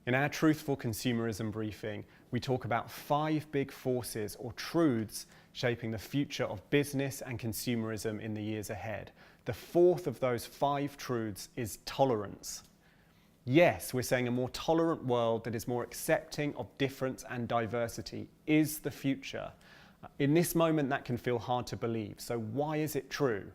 In our Truthful Consumerism briefing, we talk about 5 big forces or truths shaping the future of business and consumerism in the years ahead. The 4th of those 5 truths is tolerance. Yes, we're saying a more tolerant world that is more accepting of difference and diversity is the future. In this moment, that can feel hard to believe. So why is it true?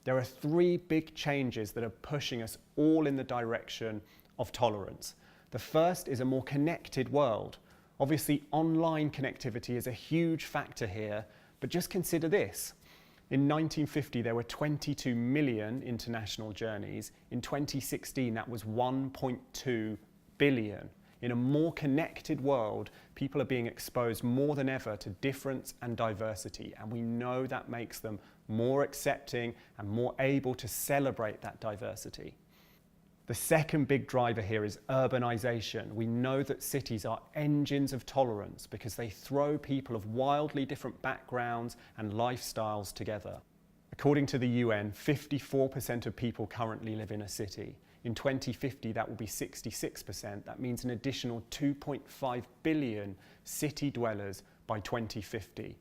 There are 3 big changes that are pushing us all in the direction of tolerance. The first is a more connected world. Obviously, online connectivity is a huge factor here, but just consider this. In 1950, there were 22 million international journeys. In 2016, that was 1.2 billion. In a more connected world, people are being exposed more than ever to difference and diversity, and we know that makes them more accepting and more able to celebrate that diversity. The second big driver here is urbanization. We know that cities are engines of tolerance because they throw people of wildly different backgrounds and lifestyles together. According to the UN, 54% of people currently live in a city. In 2050, that will be 66%. That means an additional 2.5 billion city dwellers by 2050.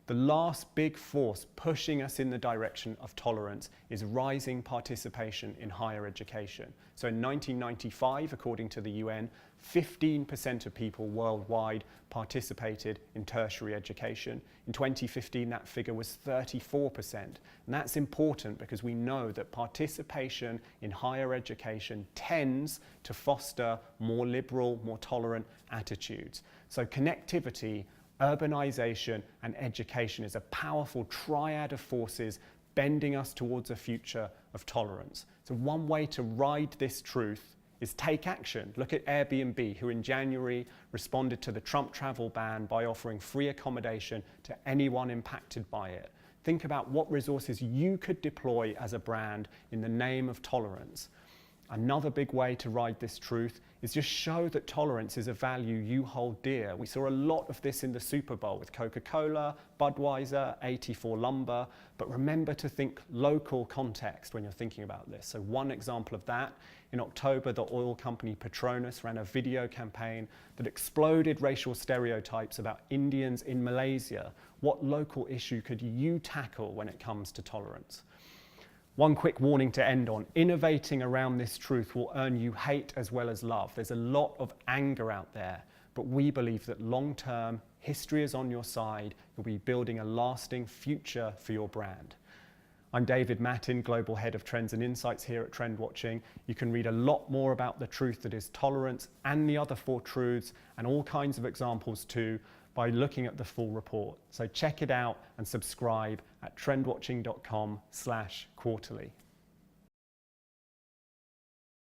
The last big force pushing us in the direction of tolerance is rising participation in higher education. So in 1995, according to the UN, 15% of people worldwide participated in tertiary education. In 2015, that figure was 34%. And that's important because we know that participation in higher education tends to foster more liberal, more tolerant attitudes. So connectivity, urbanization and education is a powerful triad of forces bending us towards a future of tolerance. So one way to ride this truth is take action. Look at Airbnb, who in January responded to the Trump travel ban by offering free accommodation to anyone impacted by it. Think about what resources you could deploy as a brand in the name of tolerance. Another big way to ride this truth is just show that tolerance is a value you hold dear. We saw a lot of this in the Super Bowl with Coca-Cola, Budweiser, 84 Lumber, but remember to think local context when you're thinking about this. So one example of that, in October, the oil company Petronas ran a video campaign that exploded racial stereotypes about Indians in Malaysia. What local issue could you tackle when it comes to tolerance? One quick warning to end on, innovating around this truth will earn you hate as well as love. There's a lot of anger out there, but we believe that long term, history is on your side. You'll be building a lasting future for your brand. I'm David Mattin, Global Head of Trends and Insights here at Trend Watching. You can read a lot more about the truth that is tolerance and the other 4 truths and all kinds of examples too by looking at the full report. So check it out and subscribe at trendwatching.com/quarterly.